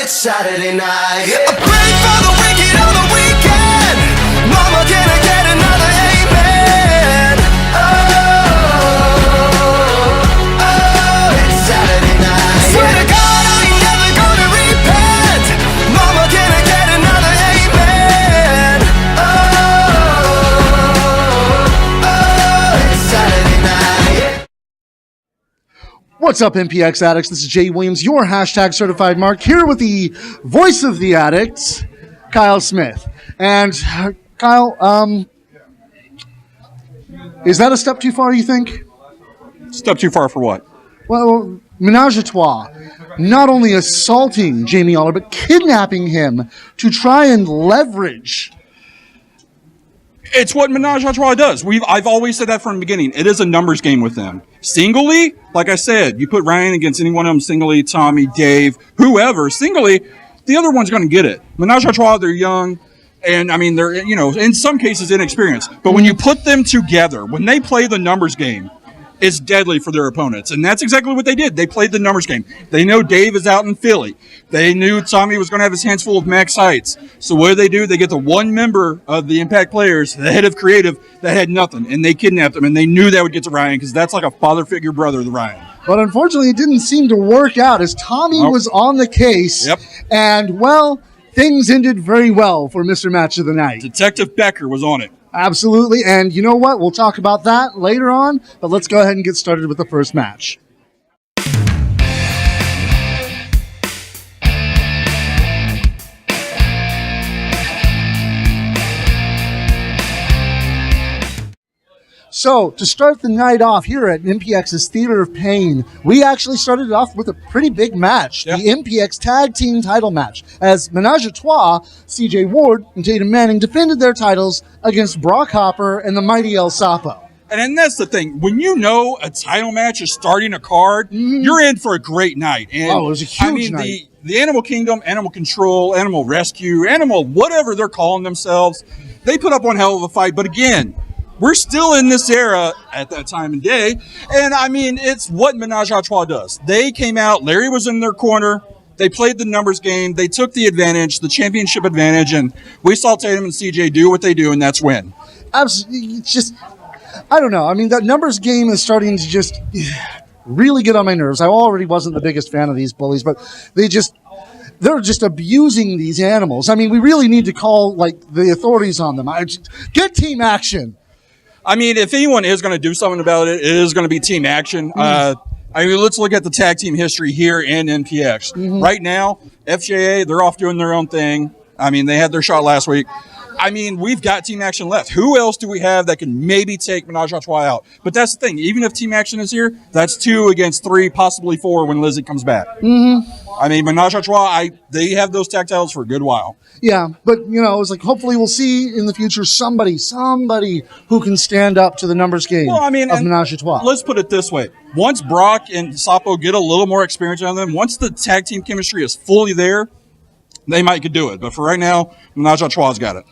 it's Saturday night. I pray for the wicked on the weekend. Mama, can I get another amen? Oh, it's Saturday night. Swear to God, I ain't never gonna repent. Mama, can I get another amen? Oh, it's Saturday night. What's up, MPX addicts? This is Jay Williams, your hashtag certified mark, here with the voice of the addicts, Kyle Smith. And Kyle, is that a step too far, you think? Step too far for what? Well, menage a trois. Not only assaulting Jamie Aller, but kidnapping him to try and leverage. It's what menage a trois does. I've always said that from the beginning. It is a numbers game with them. Singly, like I said, you put Ryan against any one of them singly, Tommy, Dave, whoever, singly, the other one's going to get it. Menage a trois, they're young, and I mean, they're, in some cases inexperienced. But when you put them together, when they play the numbers game, it's deadly for their opponents. And that's exactly what they did. They played the numbers game. They know Dave is out in Philly. They knew Tommy was going to have his hands full of max heights. So what do? They get the one member of the Impact players, the head of creative, that had nothing. And they kidnapped him. And they knew that would get to Ryan because that's like a father figure brother to Ryan. But unfortunately, it didn't seem to work out as Tommy was on the case. Yep. And, well, things ended very well for Mr. Match of the Night. Detective Becker was on it. Absolutely, and you know what? We'll talk about that later on, but let's go ahead and get started with the first match. So, to start the night off here at MPX's Theater of Pain, we actually started off with a pretty big match, the MPX Tag Team title match, as Menage a Trois, CJ Ward and Tatum Manning defended their titles against Brock Hopper and the Mighty El Sapo. And that's the thing. When you know a title match is starting a card, you're in for a great night. And it was a huge night. The Animal Kingdom, Animal Control, Animal Rescue, Animal whatever they're calling themselves, they put up one hell of a fight. But again, we're still in this era at that time and day. And, I mean, it's what Menage a Trois does. They came out. Larry was in their corner. They played the numbers game. They took the advantage, the championship advantage. And we saw Tatum and CJ do what they do, and that's win. Absolutely. It's just, I don't know. I mean, that numbers game is starting to just really get on my nerves. I already wasn't the biggest fan of these bullies, but they're just abusing these animals. I mean, we really need to call, the authorities on them. Get team action. I mean, if anyone is going to do something about it, it is going to be team action. Let's look at the tag team history here in NPX. Right now, FJA, they're off doing their own thing. I mean, they had their shot last week. I mean, we've got team action left. Who else do we have that can maybe take Menage a Trois out? But that's the thing. Even if team action is here, that's 2 against 3, possibly 4 when Lizzie comes back. I mean, Menage a Trois, they have those tag titles for a good while. Yeah, but, it's like hopefully we'll see in the future somebody who can stand up to the numbers game of Menage a Trois. Let's put it this way. Once Brock and Sapo get a little more experience on them, once the tag team chemistry is fully there, they might could do it. But for right now, Menage a Trois got it.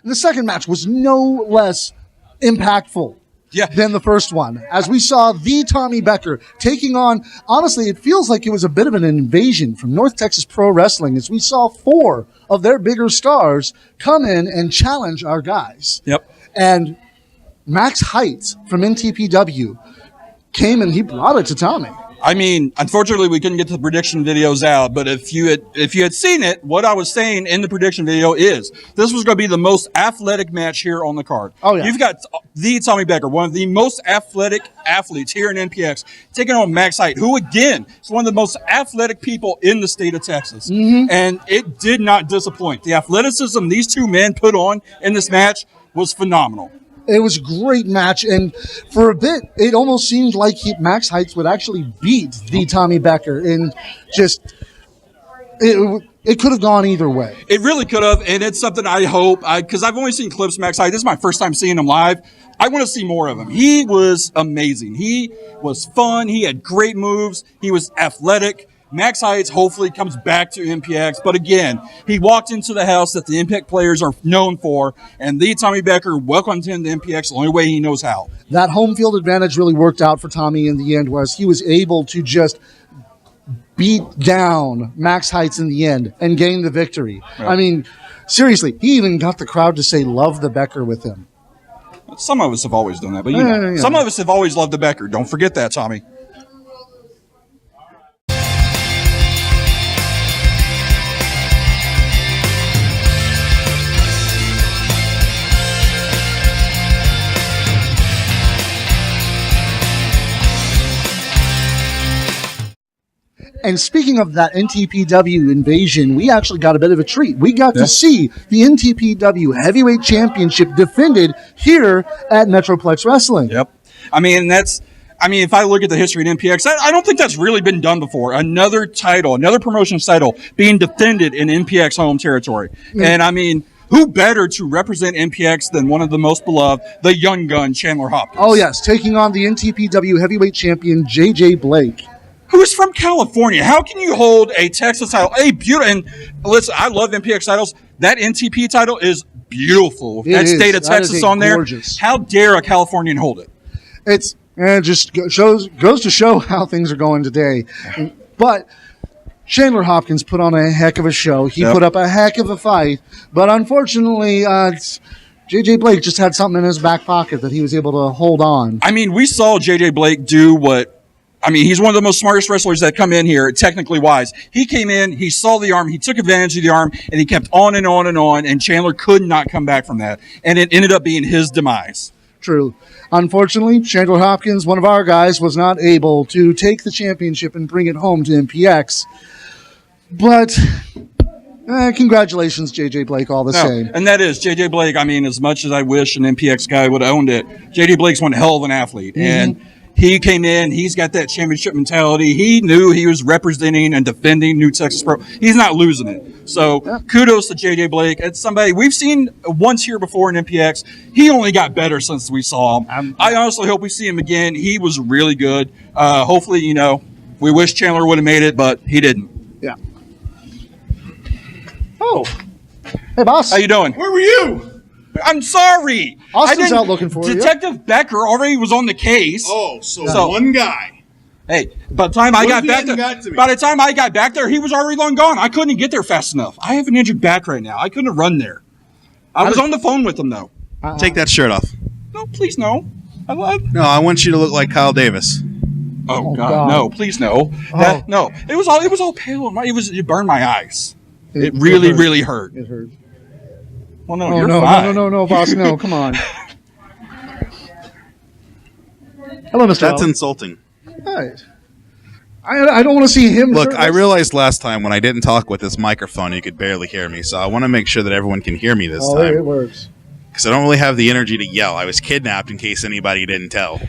The second match was no less impactful than the first one, as we saw the Tommy Becker taking on, honestly, it feels like it was a bit of an invasion from North Texas Pro Wrestling, as we saw 4 of their bigger stars come in and challenge our guys. Yep. And Max Heights from NTPW came and he brought it to Tommy. I mean, unfortunately, we couldn't get the prediction videos out, but if you had seen it, what I was saying in the prediction video is this was going to be the most athletic match here on the card. Oh, yeah. You've got the Tommy Becker, one of the most athletic athletes here in NPX, taking on Max Height, who, again, is one of the most athletic people in the state of Texas. And it did not disappoint. The athleticism these two men put on in this match was phenomenal. It was a great match, and for a bit, it almost seemed like Max Heights would actually beat the Tommy Becker, and just it could have gone either way. It really could have, and it's something I hope, because I've only seen clips of Max Heights. This is my first time seeing him live. I want to see more of him. He was amazing. He was fun. He had great moves. He was athletic. Max Heights hopefully comes back to MPX, but again, he walked into the house that the MPX players are known for, and the Tommy Becker welcomed him to MPX the only way he knows how. That home field advantage really worked out for Tommy in the end, whereas he was able to just beat down Max Heights in the end and gain the victory. Yeah. I mean, seriously, he even got the crowd to say love the Becker with him. Some of us have always done that, but some of us have always loved the Becker. Don't forget that, Tommy. And speaking of that NTPW invasion, we actually got a bit of a treat. We got to see the NTPW Heavyweight Championship defended here at Metroplex Wrestling. Yep. I mean, if I look at the history of MPX, I don't think that's really been done before. Another title, another promotions title being defended in MPX home territory. And I mean, who better to represent MPX than one of the most beloved, the young gun, Chandler Hopkins? Oh, yes, taking on the NTPW Heavyweight Champion, JJ Blake. Who is from California? How can you hold a Texas title? And listen, I love MPX titles. That NTP title is beautiful. That state of Texas on there. Gorgeous. How dare a Californian hold it? It just goes to show how things are going today. But Chandler Hopkins put on a heck of a show. He put up a heck of a fight. But unfortunately, JJ Blake just had something in his back pocket that he was able to hold on. I mean, we saw JJ Blake do he's one of the most smartest wrestlers that come in here, technically wise. He came in, he saw the arm, he took advantage of the arm, and he kept on and on and on, and Chandler could not come back from that. And it ended up being his demise. True. Unfortunately, Chandler Hopkins, one of our guys, was not able to take the championship and bring it home to MPX. But congratulations, JJ Blake, all the same. And that is, JJ Blake, I mean, as much as I wish an MPX guy would have owned it, JJ Blake's one hell of an athlete. Mm-hmm. And he came in, he's got that championship mentality. He knew he was representing and defending New Texas Pro. He's not losing it. So kudos to JJ Blake. It's somebody we've seen once here before in MPX. He only got better since we saw him. I honestly hope we see him again. He was really good. Hopefully, we wish Chandler would have made it, but he didn't. Yeah. Oh. Hey, boss. How you doing? Where were you? I'm sorry. Austin's out looking for you. Detective Becker already was on the case. Oh, so one guy. Hey, by the time I got back there, he was already long gone. I couldn't get there fast enough. I have an injured back right now. I couldn't have run there. I was on the phone with him, though. Take that shirt off. No, please, no. No, I want you to look like Kyle Davis. Oh God, no, please, no. No, it was all pale. It burned my eyes. It really hurt. It hurt. Well, no, you're fine. No, boss, no, come on. Hello, Mr. That's Allen. insulting. Right. I don't want to see him. Look, I realized last time when I didn't talk with this microphone, you could barely hear me, so I want to make sure that everyone can hear me this time. It works. Because I don't really have the energy to yell. I was kidnapped in case anybody didn't tell.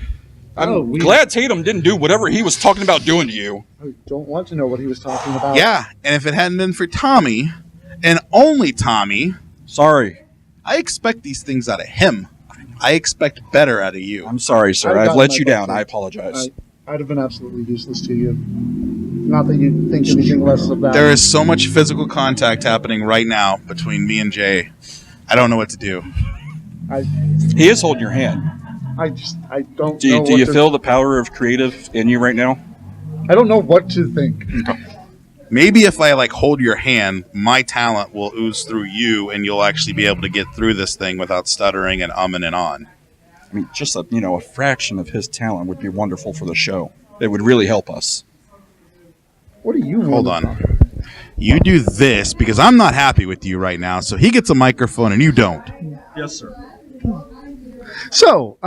I'm glad Tatum didn't do whatever he was talking about doing to you. I don't want to know what he was talking about. Yeah, and if it hadn't been for Tommy, and only Tommy... Sorry. I expect these things out of him. I expect better out of you. I'm sorry, sir. I've let you down. I apologize. I'd have been absolutely useless to you. Not that you think anything less of that. There is so much physical contact happening right now between me and Jay. I don't know what to do. He is holding your hand. I don't know. Do you feel the power of creative in you right now? I don't know what to think. Maybe if I hold your hand, my talent will ooze through you, and you'll actually be able to get through this thing without stuttering and umming and on. I mean, just a fraction of his talent would be wonderful for the show. It would really help us. What do you want? Hold on. You do this because I'm not happy with you right now. So he gets a microphone and you don't. Yes, sir. So,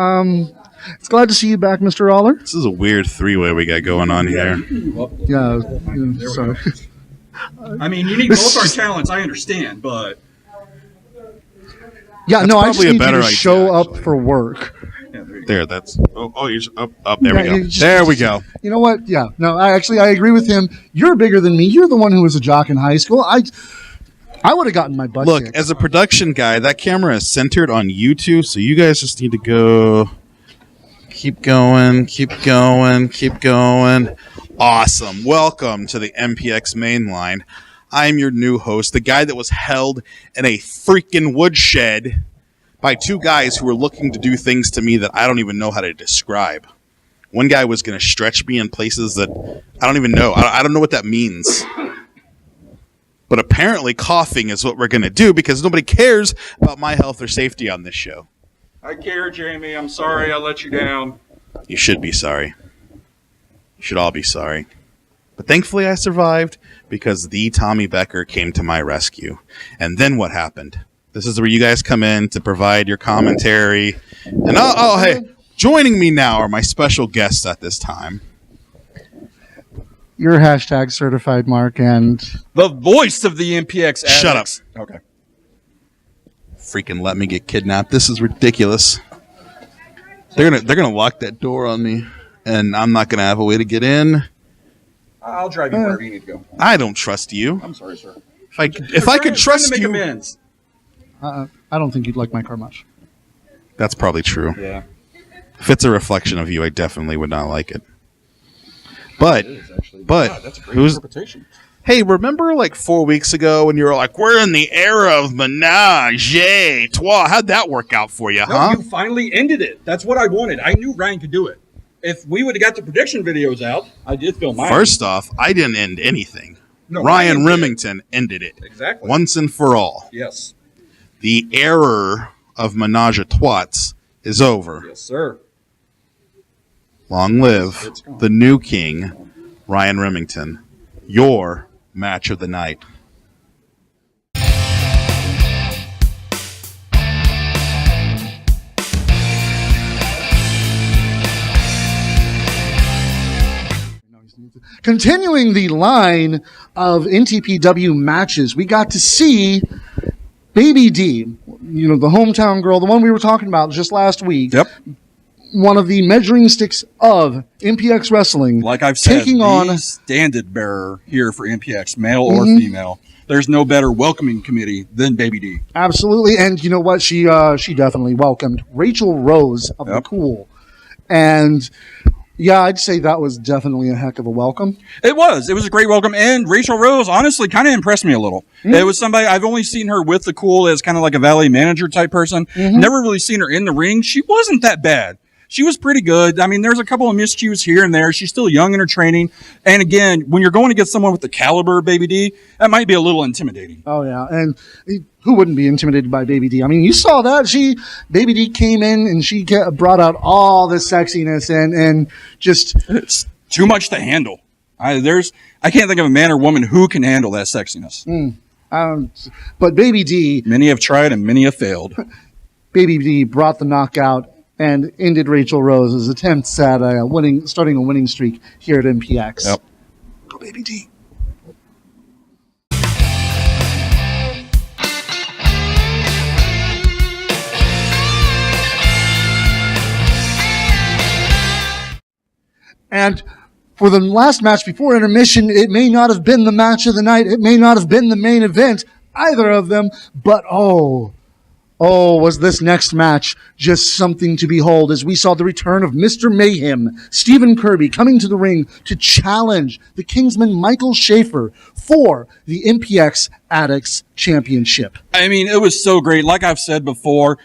it's glad to see you back, Mr. Aller. This is a weird three-way we got going on here. Yeah, sorry. I mean, you need both our talents, I understand, but... Yeah, no, I just need you to show up for work. There, that's... Oh, you're up. There we go. There we go. You know what? Yeah, no, I agree with him. You're bigger than me. You're the one who was a jock in high school. I would have gotten my butt Look, kicked. as a production guy, that camera is centered on you two, so you guys just need to go... Keep going. Awesome. Welcome to the MPX Mainline. I'm your new host, the guy that was held in a freaking woodshed by two guys who were looking to do things to me that I don't even know how to describe. One guy was going to stretch me in places that I don't even know. I don't know what that means. But apparently coughing is what we're going to do because nobody cares about my health or safety on this show. I care, Jamie. I'm sorry I let you down. You should be sorry. You should all be sorry. But thankfully I survived because the Tommy Becker came to my rescue. And then what happened? This is where you guys come in to provide your commentary. And hey, joining me now are my special guests at this time. Your hashtag certified Mark and The voice of the MPX addicts. Shut up. Okay. Freaking let me get kidnapped. This is ridiculous. They're gonna lock that door on me, and I'm not gonna have a way to get in. I'll drive you wherever you need to go. I don't trust you. I'm sorry, sir. If I could trust make you, amends. I don't think you'd like my car much. that's probably true. Yeah. If it's a reflection of you, I definitely would not like it. But It is actually. but God, that's a great who's? interpretation. Hey, remember like 4 weeks ago when you were like, "We're in the era of menage a trois"? How'd that work out for you, No, huh? you finally ended it. That's what I wanted. I knew Ryan could do it. If we would have got the prediction videos out, I did feel mine. First off, I didn't end anything. No, Ryan Ryan did. Remington ended it Exactly. once and for all. Yes. The error of menage a trois is over. Yes, sir. Long live It's gone. the new king, Ryan Remington. Your match of the night. Continuing the line of NTPW matches, we got to see Baby D, the hometown girl, the one we were talking about just last week. Yep. One of the measuring sticks of MPX Wrestling. Like I've said, taking the on standard bearer here for MPX, male or female. There's no better welcoming committee than Baby D. Absolutely, and you know what? She definitely welcomed Rachel Rose of the Cool, and yeah, I'd say that was definitely a heck of a welcome. It was a great welcome, and Rachel Rose honestly kind of impressed me a little. It was somebody I've only seen her with the Cool as kind of like a valet manager type person. Never really seen her in the ring. She wasn't that bad. She was pretty good. I mean, there's a couple of miscues here and there. She's still young in her training. And again, when you're going to get someone with the caliber of Baby D, that might be a little intimidating. Oh yeah, and who wouldn't be intimidated by Baby D? I mean, you saw that Baby D came in and she brought out all the sexiness and just It's too much to handle. I can't think of a man or woman who can handle that sexiness. but Baby D, Many have tried and many have failed. Baby D brought the knockout and ended Rachel Rose's attempts at starting a winning streak here at MPX. Yep. Go Baby D. And for the last match before intermission, it may not have been the match of the night. It may not have been the main event, either of them, but was this next match just something to behold as we saw the return of Mr. Mayhem, Stephen Kirby, coming to the ring to challenge the Kingsman Michael Schaefer for the MPX Addicts Championship. I mean, it was so great. Like I've said before,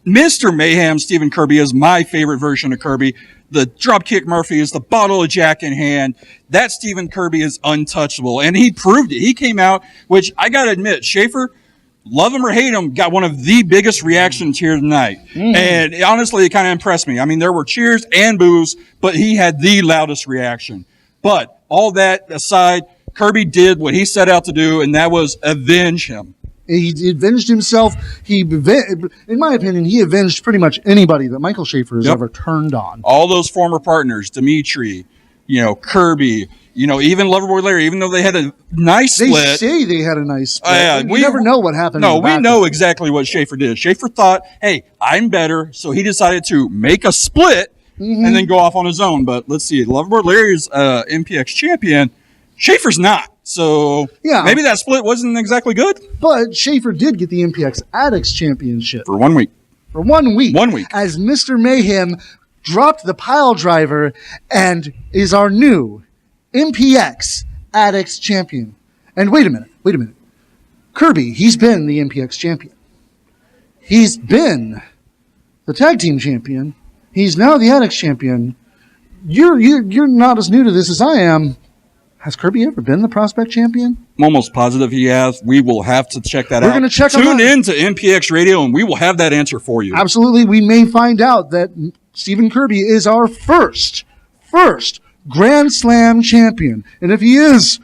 Mr. Mayhem, Stephen Kirby, is my favorite version of Kirby. The Dropkick Murphy is the bottle of Jack in hand. That Stephen Kirby is untouchable, and he proved it. He came out, which I got to admit, Schaefer, love him or hate him, got one of the biggest reactions here tonight. And honestly, it kind of impressed me. I mean, there were cheers and boos, but he had the loudest reaction. But all that aside, Kirby did what he set out to do, and that was avenge him. He avenged himself. In my opinion, he avenged pretty much anybody that Michael Schaefer has ever turned on. All those former partners, Dimitri, Kirby, even Loverboy Larry, even though they had a nice split. They say they had a nice split. Yeah, we never know what happened. No, we know exactly what Schaefer did. Schaefer thought, hey, I'm better, so he decided to make a split and then go off on his own. But let's see, Loverboy Larry's MPX champion. Schaefer's not. So maybe that split wasn't exactly good. But Schaefer did get the MPX Addicts Championship. For 1 week. For 1 week. 1 week. As Mr. Mayhem dropped the pile driver and is our new MPX Addicts champion. And wait a minute. Kirby, he's been the MPX champion. He's been the tag team champion. He's now the Addicts champion. You're not as new to this as I am. Has Kirby ever been the Prospect champion? I'm almost positive he has. We will have to check that out. We're going to check Tune in to MPX Radio, and we will have that answer for you. Absolutely. We may find out that Stephen Kirby is our first Grand Slam champion. And if he is,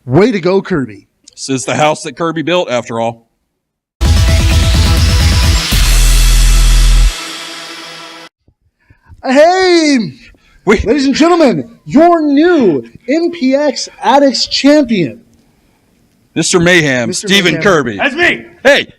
way to go, Kirby. This is the house that Kirby built, after all. Hey! Ladies and gentlemen, your new MPX Addicts champion. Mr. Mayhem, Stephen Kirby. That's me. Hey,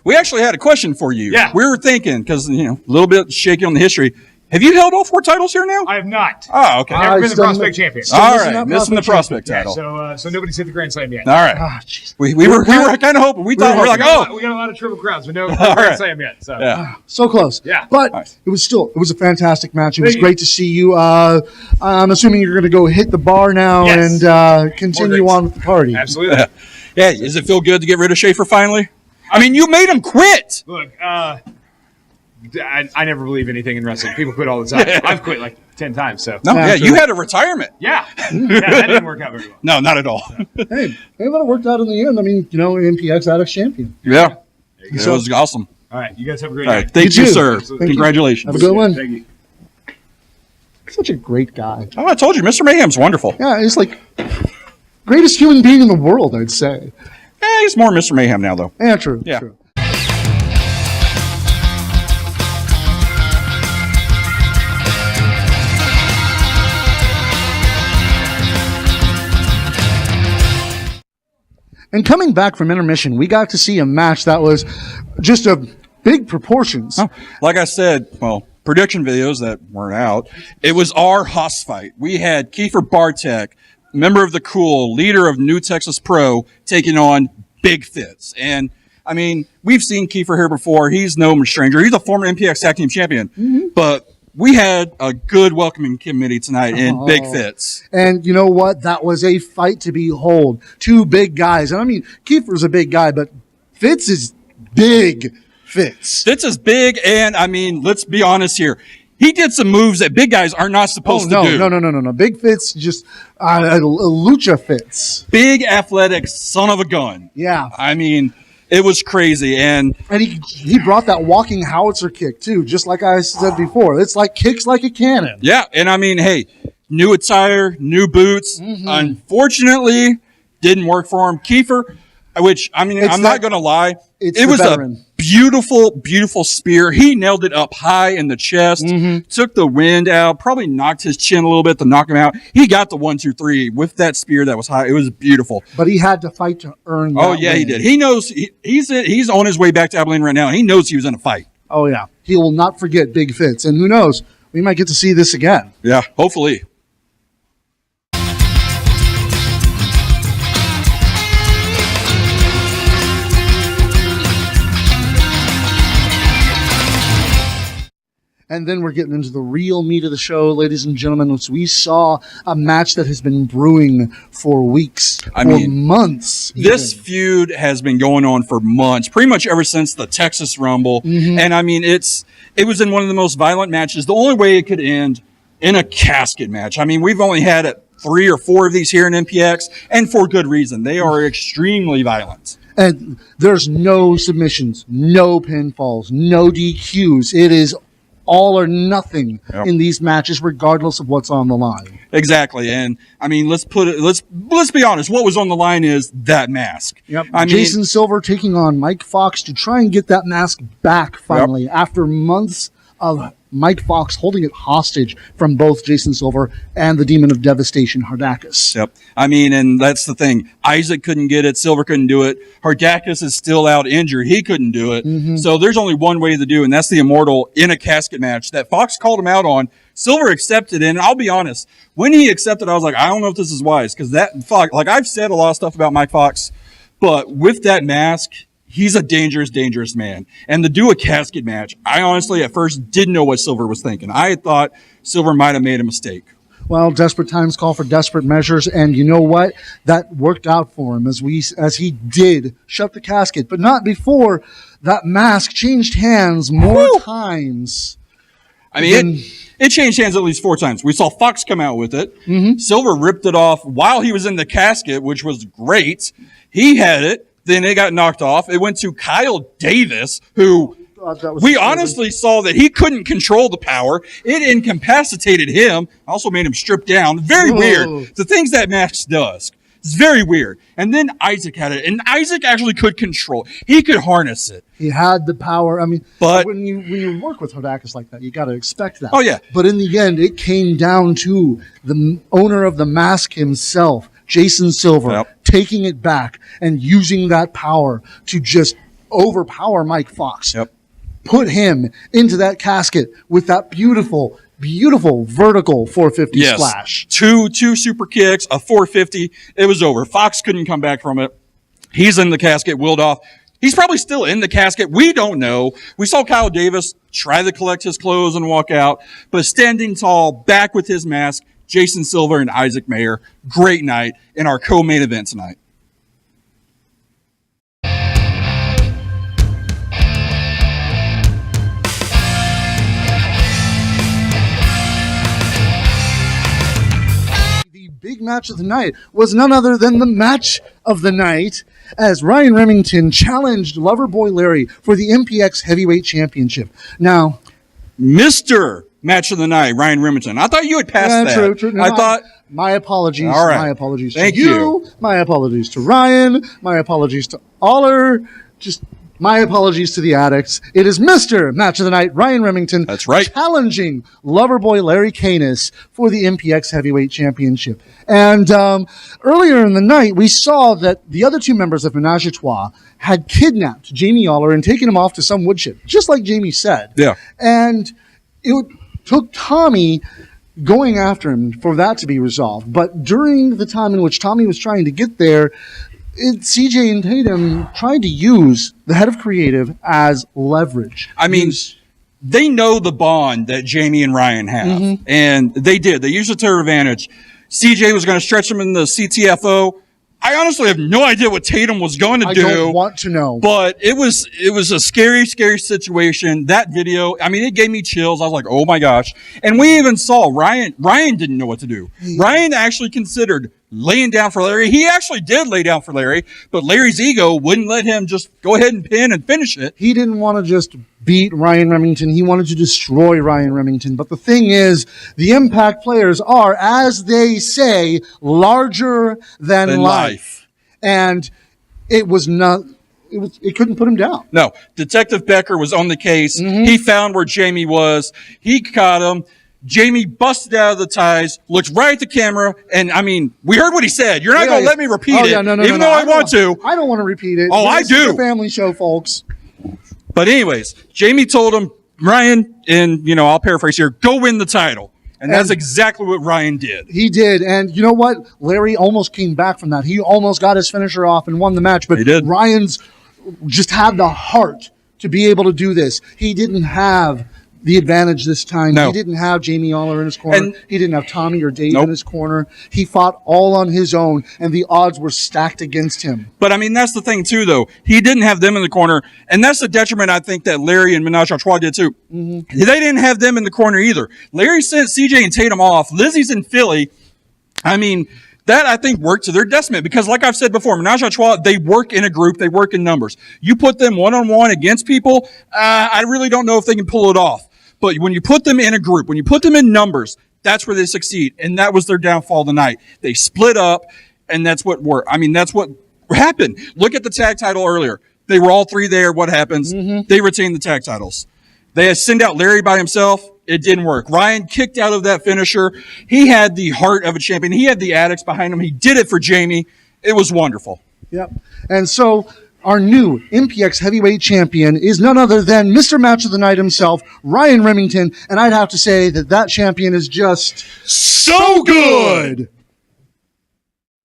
we actually had a question for you. Yeah. We were thinking, because, a little bit shaky on the history. Have you held all 4 titles here now? I have not. Oh, okay. Never been the Prospect champion. All right, missing the Prospect title. So nobody's hit the Grand Slam yet. All right. We were kind of hoping. We thought we were like, we got a lot of triple crowns, but no Grand Slam yet. So. Yeah. So close. Yeah. But it was a fantastic match. It was great to see you. I'm assuming you're going to go hit the bar now and continue on with the party. Absolutely. Yeah. Does it feel good to get rid of Schaefer finally? I mean, you made him quit. Look, I never believe anything in wrestling. People quit all the time. I've quit like 10 times. So you had a retirement. Yeah, that didn't work out very well. No, not at all. Hey, maybe it worked out in the end. I mean, MPX Addicts champion. Yeah, it was awesome. All right, you guys have a great All night. right, thank you, sir. Absolutely. Congratulations. Have a good one. Thank you. Such a great guy. Oh, I told you, Mr. Mayhem's wonderful. Yeah, he's like greatest human being in the world, I'd say. Yeah, he's more Mr. Mayhem now, though. Yeah, true. Yeah. True. And coming back from intermission, we got to see a match that was just of big proportions. Oh, like I said, prediction videos that weren't out, it was our Haas fight. We had Kiefer Bartek, member of the Cool, leader of New Texas Pro, taking on Big Fitz. And, I mean, we've seen Kiefer here before. He's no stranger. He's a former MPX Tag Team champion. Mm-hmm. But we had a good welcoming committee tonight in Big Fitz. And you know what? That was a fight to behold. 2 big guys. And I mean, Kiefer's a big guy, but Fitz is big Fitz. Fitz is big, and I mean, let's be honest here. He did some moves that big guys are not supposed to do. No. Big Fitz, just a lucha Fitz. Big, athletic son of a gun. Yeah. I mean, it was crazy. And he brought that walking howitzer kick, too, just like I said before. It's like kicks like a cannon. Yeah, and I mean, hey, new attire, new boots. Mm-hmm. Unfortunately, didn't work for him. Kiefer, which, I mean, I'm not going to lie. It was a beautiful spear. He nailed it up high in the chest, took the wind out, probably knocked his chin a little bit to knock him out. He got the 1, 2, 3 with that spear that was high. It was beautiful. But he had to fight to earn that win. He did. He knows he's on his way back to Abilene right now, and he knows he was in a fight. Oh, yeah. He will not forget Big Fitz. And who knows, we might get to see this again. Yeah, hopefully. And then we're getting into the real meat of the show, ladies and gentlemen, which we saw a match that has been brewing for weeks, months. This feud has been going on for months, pretty much ever since the Texas Rumble. Mm-hmm. And I mean, it was in one of the most violent matches. The only way it could end in a casket match. I mean, we've only had 3 or 4 of these here in MPX, and for good reason. They are extremely violent. And there's no submissions, no pinfalls, no DQs. It is all or nothing in these matches, regardless of what's on the line. Exactly. And I mean, let's be honest. What was on the line is that mask. Yep. Jason Silver taking on Mike Fox to try and get that mask back finally after months of Mike Fox holding it hostage from both Jason Silver and the Demon of Devastation, Hardakis. Yep. I mean, and that's the thing. Isaac couldn't get it. Silver couldn't do it. Hardakis is still out injured. He couldn't do it. Mm-hmm. So there's only one way to do, and that's the Immortal in a casket match that Fox called him out on. Silver accepted it, and I'll be honest. When he accepted, I was like, I don't know if this is wise, because that Fox, like I've said a lot of stuff about Mike Fox, but with that mask, he's a dangerous man. And to do a casket match, I honestly at first didn't know what Silver was thinking. I thought Silver might have made a mistake. Well, desperate times call for desperate measures, and you know what? That worked out for him as he did shut the casket, but not before that mask changed hands more times. I mean, it changed hands at least 4 times. We saw Fox come out with it. Mm-hmm. Silver ripped it off while he was in the casket, which was great. He had it. Then it got knocked off. It went to Kyle Davis, who we honestly saw that he couldn't control the power. It incapacitated him. Also made him strip down. Very weird. The things that mask does. It's very weird. And then Isaac had it. And Isaac actually could control. He could harness it. He had the power. I mean, but when you work with Hodakis like that, you got to expect that. Oh, yeah. But in the end, it came down to the owner of the mask himself, Jason Silver, taking it back and using that power to just overpower Mike Fox. Put him into that casket with that beautiful vertical 450 splash. Two super kicks, a 450. It was over. Fox couldn't come back from it. He's in the casket, wheeled off. He's probably still in the casket. We don't know. We saw Kyle Davis try to collect his clothes and walk out, but standing tall, back with his mask, Jason Silver and Isaac Mayer. Great night in our co-main event tonight. The big match of the night was none other than the match of the night as Ryan Remington challenged Loverboy Larry for the MPX Heavyweight Championship. Now, Mr. Match of the night, Ryan Remington. I thought you had passed that. True. No, I thought... My apologies. All right. My apologies Thank to you. My apologies to Ryan. My apologies to Aller. Just my apologies to the addicts. It is Mr. Match of the Night, Ryan Remington. That's right. Challenging Loverboy Larry Canis for the MPX Heavyweight Championship. And earlier in the night, we saw that the other 2 members of Menage a Trois had kidnapped Jamie Aller and taken him off to some woodshed, just like Jamie said. Yeah. And it took Tommy going after him for that to be resolved. But during the time in which Tommy was trying to get there, CJ and Tatum tried to use the head of creative as leverage. I mean, they know the bond that Jamie and Ryan have. And they did. They used it to their advantage. CJ was going to stretch him in the CTFO. I honestly have no idea what Tatum was going to do. I don't want to know. But it was a scary, scary situation. That video, I mean, it gave me chills. I was like, oh my gosh. And we even saw Ryan didn't know what to do. Ryan actually considered laying down for Larry. He actually did lay down for Larry, but Larry's ego wouldn't let him just go ahead and pin and finish it. He didn't want to just beat Ryan Remington. He wanted to destroy Ryan Remington. But the thing is, the Impact players are, as they say, larger than life. And it was not... It couldn't put him down. No. Detective Becker was on the case. He found where Jamie was. He caught him. Jamie busted out of the ties, looked right at the camera, and I mean, we heard what he said. You're not going to let me repeat it, even though I want to. I don't want to repeat it. Oh, I do. It's a family show, folks. But anyways, Jamie told him, Ryan, and I'll paraphrase here, go win the title. And that's exactly what Ryan did. He did. And you know what? Larry almost came back from that. He almost got his finisher off and won the match. But Ryan's just had the heart to be able to do this. He didn't have the advantage this time. No. He didn't have Jamie Aller in his corner. He didn't have Tommy or Dave in his corner. He fought all on his own, and the odds were stacked against him. But, I mean, that's the thing, too, though. He didn't have them in the corner, and that's the detriment I think that Larry and Menage a Trois did, too. They didn't have them in the corner either. Larry sent CJ and Tatum off. Lizzie's in Philly. I mean, that, I think, worked to their detriment because, like I've said before, Menage a Trois, they work in a group. They work in numbers. You put them one-on-one against people, I really don't know if they can pull it off. But when you put them in a group, when you put them in numbers, that's where they succeed. And that was their downfall tonight. They split up, and that's what worked. I mean, that's what happened. Look at the tag title earlier. They were all 3 there. What happens? They retain the tag titles. They send out Larry by himself. It didn't work. Ryan kicked out of that finisher. He had the heart of a champion. He had the addicts behind him. He did it for Jamie. It was wonderful. Yep. And so our new MPX Heavyweight Champion is none other than Mr. Match of the Night himself, Ryan Remington. And I'd have to say that champion is just so good.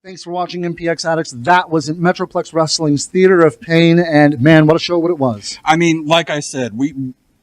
Thanks for watching MPX Addicts. That was Metroplex Wrestling's Theater of Pain. And man, what a show, what it was. I mean, like I said,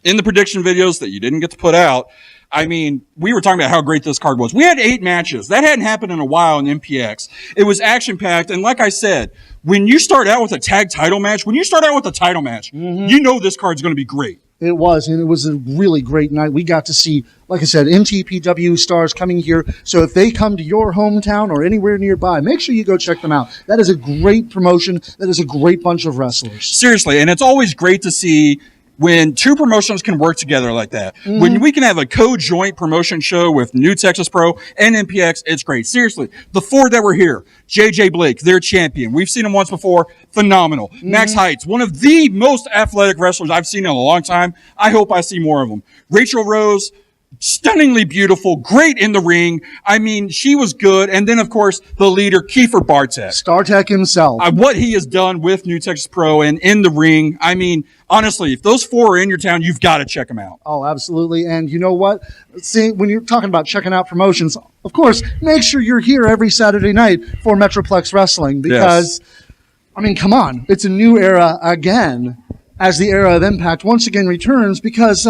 in the prediction videos that you didn't get to put out, I mean, we were talking about how great this card was. We had 8 matches. That hadn't happened in a while in MPX. It was action-packed. And like I said, when you start out with a tag title match, you know this card's going to be great. It was, and it was a really great night. We got to see, like I said, NTPW stars coming here. So if they come to your hometown or anywhere nearby, make sure you go check them out. That is a great promotion. That is a great bunch of wrestlers. Seriously, and it's always great to see when 2 promotions can work together like that. Mm-hmm. When we can have a co-joint promotion show with New Texas Pro and MPX, it's great. Seriously, the 4 that were here, JJ Blake, their champion. We've seen him once before. Phenomenal. Mm-hmm. Max Heights, one of the most athletic wrestlers I've seen in a long time. I hope I see more of them. Rachel Rose, stunningly beautiful, great in the ring. I mean, she was good. And then, of course, the leader, Kiefer Bartek. StarTech himself. What he has done with New Texas Pro and in the ring, I mean, honestly, if those 4 are in your town, you've got to check them out. Oh, absolutely. And you know what? See, when you're talking about checking out promotions, of course, make sure you're here every Saturday night for Metroplex Wrestling because, I mean, come on. It's a new era again as the era of Impact once again returns because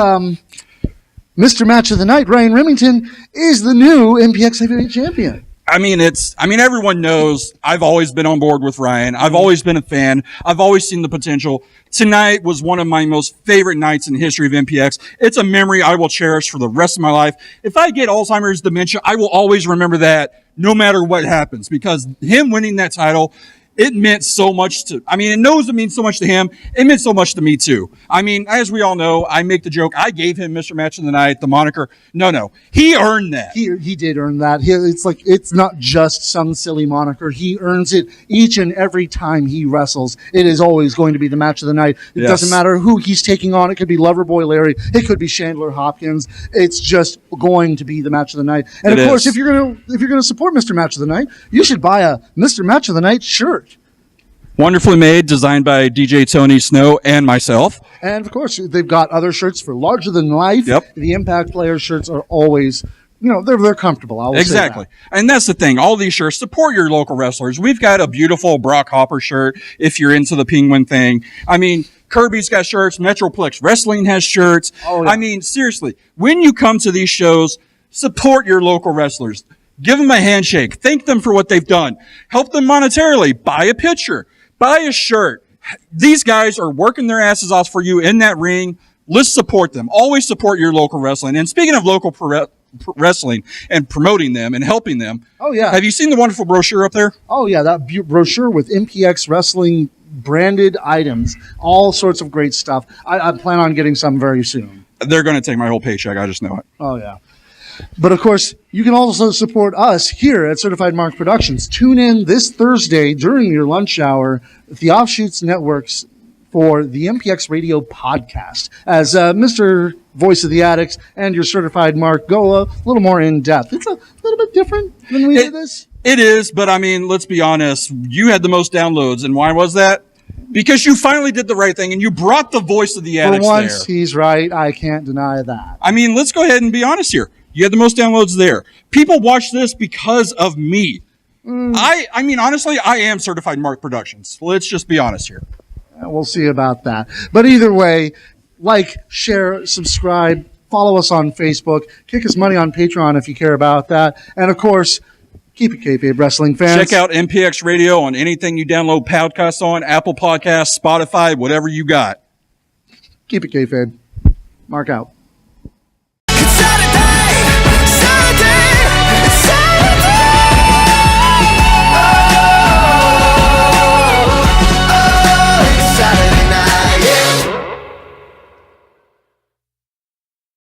Mr. Match of the Night, Ryan Remington, is the new MPX Heavyweight Champion. I mean, everyone knows I've always been on board with Ryan. I've always been a fan. I've always seen the potential. Tonight was one of my most favorite nights in the history of MPX. It's a memory I will cherish for the rest of my life. If I get Alzheimer's dementia, I will always remember that no matter what happens because him winning that title, it meant so much to, I mean, it knows it means so much to him. It meant so much to me too. I mean, as we all know, I make the joke, I gave him Mr. Match of the Night, the moniker. No, he earned that. He did earn that. It's not just some silly moniker. He earns it each and every time he wrestles. It is always going to be the Match of the Night. It doesn't matter who he's taking on. It could be Loverboy Larry. It could be Chandler Hopkins. It's just going to be the Match of the Night. And of course, if you're gonna support Mr. Match of the Night, you should buy a Mr. Match of the Night shirt. Wonderfully made, designed by DJ Tony Snow and myself. And, of course, they've got other shirts for larger than life. Yep. The Impact Player shirts are always, they're comfortable. I will exactly. say that. And that's the thing. All these shirts, support your local wrestlers. We've got a beautiful Brock Hopper shirt if you're into the Penguin thing. I mean, Kirby's got shirts. Metroplex Wrestling has shirts. Oh, yeah. I mean, seriously, when you come to these shows, support your local wrestlers. Give them a handshake. Thank them for what they've done. Help them monetarily. Buy a picture. Buy a shirt. These guys are working their asses off for you in that ring. Let's support them. Always support your local wrestling. And speaking of local wrestling and promoting them and helping them. Oh, yeah. Have you seen the wonderful brochure up there? Oh, yeah. That brochure with MPX Wrestling branded items. All sorts of great stuff. I plan on getting some very soon. They're going to take my whole paycheck. I just know it. Oh, yeah. But, of course, you can also support us here at Certified Mark Productions. Tune in this Thursday during your lunch hour at the Offshoots Networks for the MPX Radio podcast as Mr. Voice of the Addicts and your Certified Mark go a little more in-depth. It's a little bit different than we did this. It is, but, I mean, let's be honest. You had the most downloads, and why was that? Because you finally did the right thing, and you brought the Voice of the Addicts there. For once, there. He's right. I can't deny that. I mean, let's go ahead and be honest here. You had the most downloads there. People watch this because of me. I mean, honestly, I am Certified Mark Productions. Let's just be honest here. We'll see about that. But either way, like, share, subscribe, follow us on Facebook, kick us money on Patreon if you care about that. And, of course, keep it kayfabe, wrestling fans. Check out MPX Radio on anything you download podcasts on, Apple Podcasts, Spotify, whatever you got. Keep it kayfabe. Mark out.